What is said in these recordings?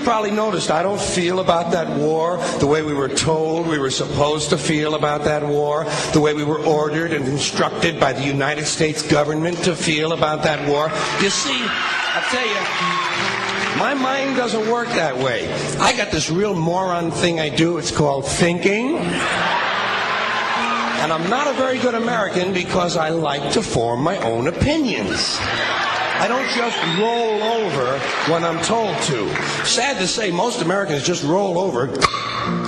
probably noticed I don't feel about that war the way we were told we were supposed to feel about that war, the way we were ordered and instructed by the United States government to feel about that war. You see, I tell you, my mind doesn't work that way. I got this real moron thing I do. It's called thinking. And I'm not a very good American because I like to form my own opinions. I don't just roll over when I'm told to. Sad to say, most Americans just roll over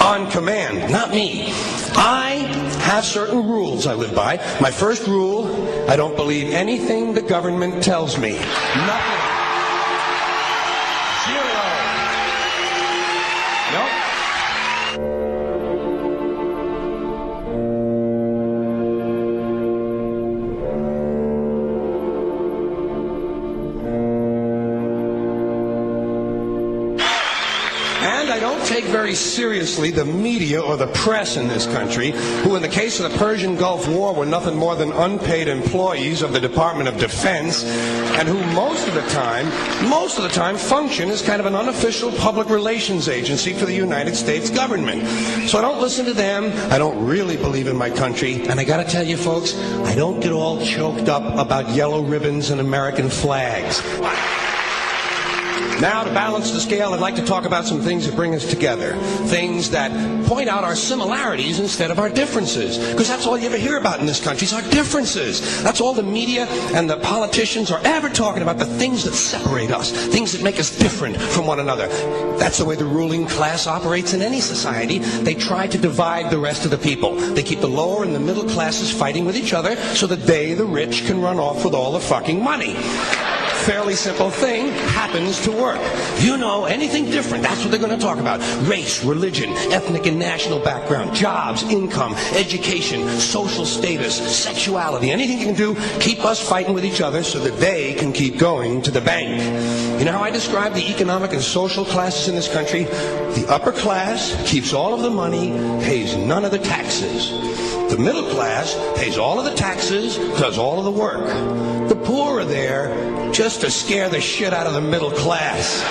on command. Not me. I have certain rules I live by. My first rule, I don't believe anything the government tells me. Nothing. Zero. Nope. And I don't take very seriously the media or the press in this country, who in the case of the Persian Gulf War were nothing more than unpaid employees of the Department of Defense, and who most of the time function as kind of an unofficial public relations agency for the United States government. So I don't listen to them. I don't really believe in my country. And I gotta tell you folks, I don't get all choked up about yellow ribbons and American flags. Now, to balance the scale, I'd like to talk about some things that bring us together. Things that point out our similarities instead of our differences. Because that's all you ever hear about in this country is our differences. That's all the media and the politicians are ever talking about, the things that separate us, things that make us different from one another. That's the way the ruling class operates in any society. They try to divide the rest of the people. They keep the lower and the middle classes fighting with each other so that they, the rich, can run off with all the fucking money. Fairly simple thing happens to work. You know, anything different, that's what they're going to talk about. Race, religion, ethnic and national background, jobs, income, education, social status, sexuality, anything you can do, keep us fighting with each other so that they can keep going to the bank. You know how I describe the economic and social classes in this country? The upper class keeps all of the money, pays none of the taxes. The middle class pays all of the taxes, does all of the work. The poor are there just to scare the shit out of the middle class.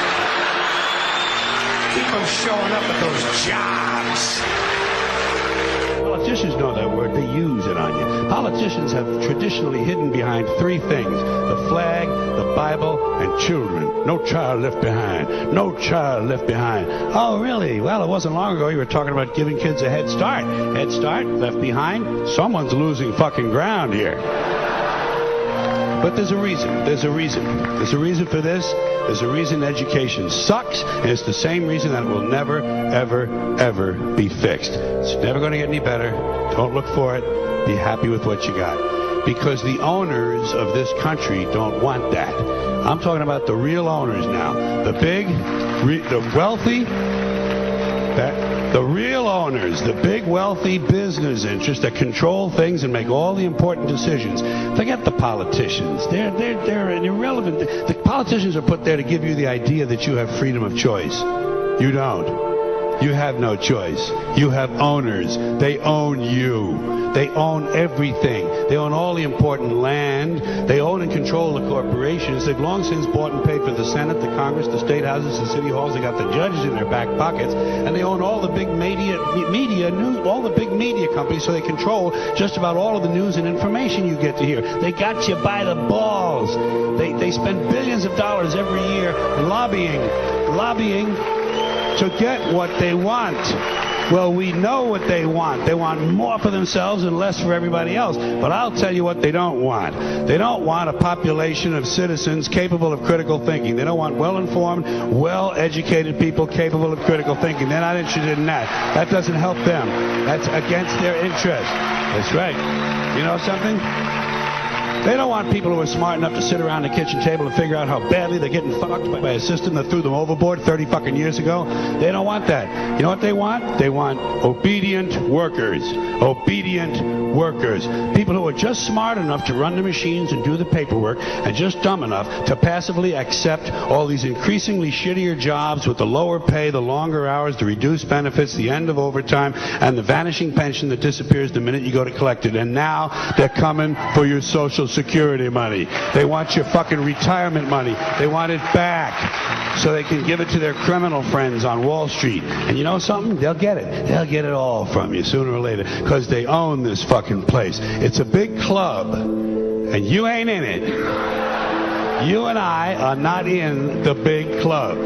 Keep them showing up at those jobs. Politicians know that word. They use it on you. Politicians have traditionally hidden behind three things: the flag, the Bible, and children. No child left behind. No child left behind. Oh, really? Well, it wasn't long ago you were talking about giving kids a head start. Head start, left behind? Someone's losing fucking ground here. But there's a reason. There's a reason. There's a reason for this. There's a reason education sucks, and it's the same reason that it will never, ever, ever be fixed. It's never going to get any better. Don't look for it. Be happy with what you got. Because the owners of this country don't want that. I'm talking about the real owners now. The big, the wealthy, the real owners, the big wealthy business interests that control things and make all the important decisions. Forget the politicians. They're irrelevant. The politicians are put there to give you the idea that you have freedom of choice. You don't. You have no choice. You have owners. They own you. They own everything. They own all the important land. They own and control the corporations. They've long since bought and paid for the Senate, the Congress, the state houses, the city halls. They got the judges in their back pockets, and they own all the big all the big media companies. So they control just about all of the news and information you get to hear. They got you by the balls. They spend billions of dollars every year lobbying to get what they want. Well, we know what they want. They want more for themselves and less for everybody else. But I'll tell you what they don't want. They don't want a population of citizens capable of critical thinking. They don't want well-informed, well-educated people capable of critical thinking. They're not interested in that. That doesn't help them. That's against their interest. That's right. You know something? They don't want people who are smart enough to sit around the kitchen table and figure out how badly they're getting fucked by a system that threw them overboard 30 fucking years ago. They don't want that. You know what they want? They want obedient workers. Obedient workers. People who are just smart enough to run the machines and do the paperwork, and just dumb enough to passively accept all these increasingly shittier jobs with the lower pay, the longer hours, the reduced benefits, the end of overtime, and the vanishing pension that disappears the minute you go to collect it. And now they're coming for your Social Social Security money. They want your fucking retirement money. They want it back so they can give it to their criminal friends on Wall Street. And you know something? They'll get it. They'll get it all from you sooner or later because they own this fucking place. It's a big club, and you ain't in it. You and I are not in the big club.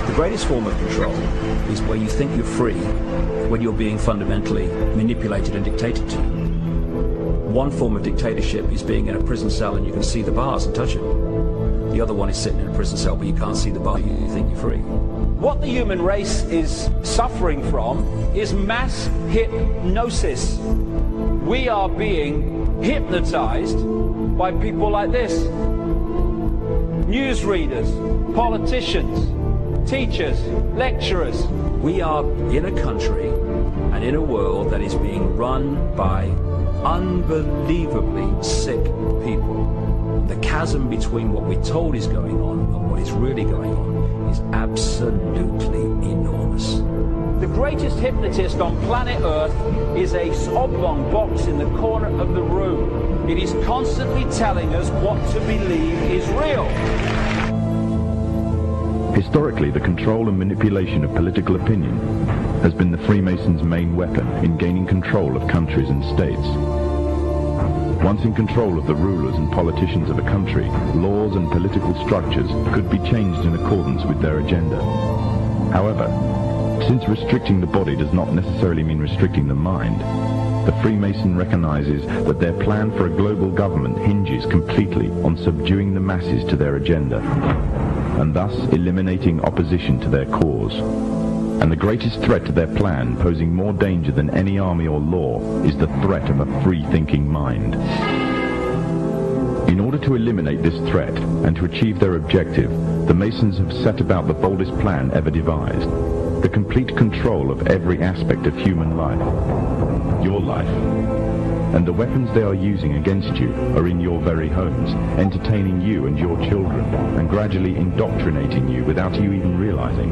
The greatest form of control is where you think you're free when you're being fundamentally manipulated and dictated to. One form of dictatorship is being in a prison cell and you can see the bars and touch them. The other one is sitting in a prison cell but you can't see the bar, you think you're free. What the human race is suffering from is mass hypnosis. We are being hypnotized by people like this. Newsreaders, politicians, teachers, lecturers. We are in a country and in a world that is being run by unbelievably sick people. The chasm between what we're told is going on and what is really going on is absolutely enormous. The greatest hypnotist on planet Earth is a oblong box in the corner of the room. It is constantly telling us what to believe is real. Historically, the control and manipulation of political opinion has been the Freemasons' main weapon in gaining control of countries and states. Once in control of the rulers and politicians of a country, laws and political structures could be changed in accordance with their agenda. However, since restricting the body does not necessarily mean restricting the mind, the Freemason recognizes that their plan for a global government hinges completely on subduing the masses to their agenda, and thus eliminating opposition to their cause. And the greatest threat to their plan, posing more danger than any army or law, is the threat of a free-thinking mind. In order to eliminate this threat and to achieve their objective, the Masons have set about the boldest plan ever devised: the complete control of every aspect of human life, your life. And the weapons they are using against you are in your very homes, entertaining you and your children, and gradually indoctrinating you without you even realizing.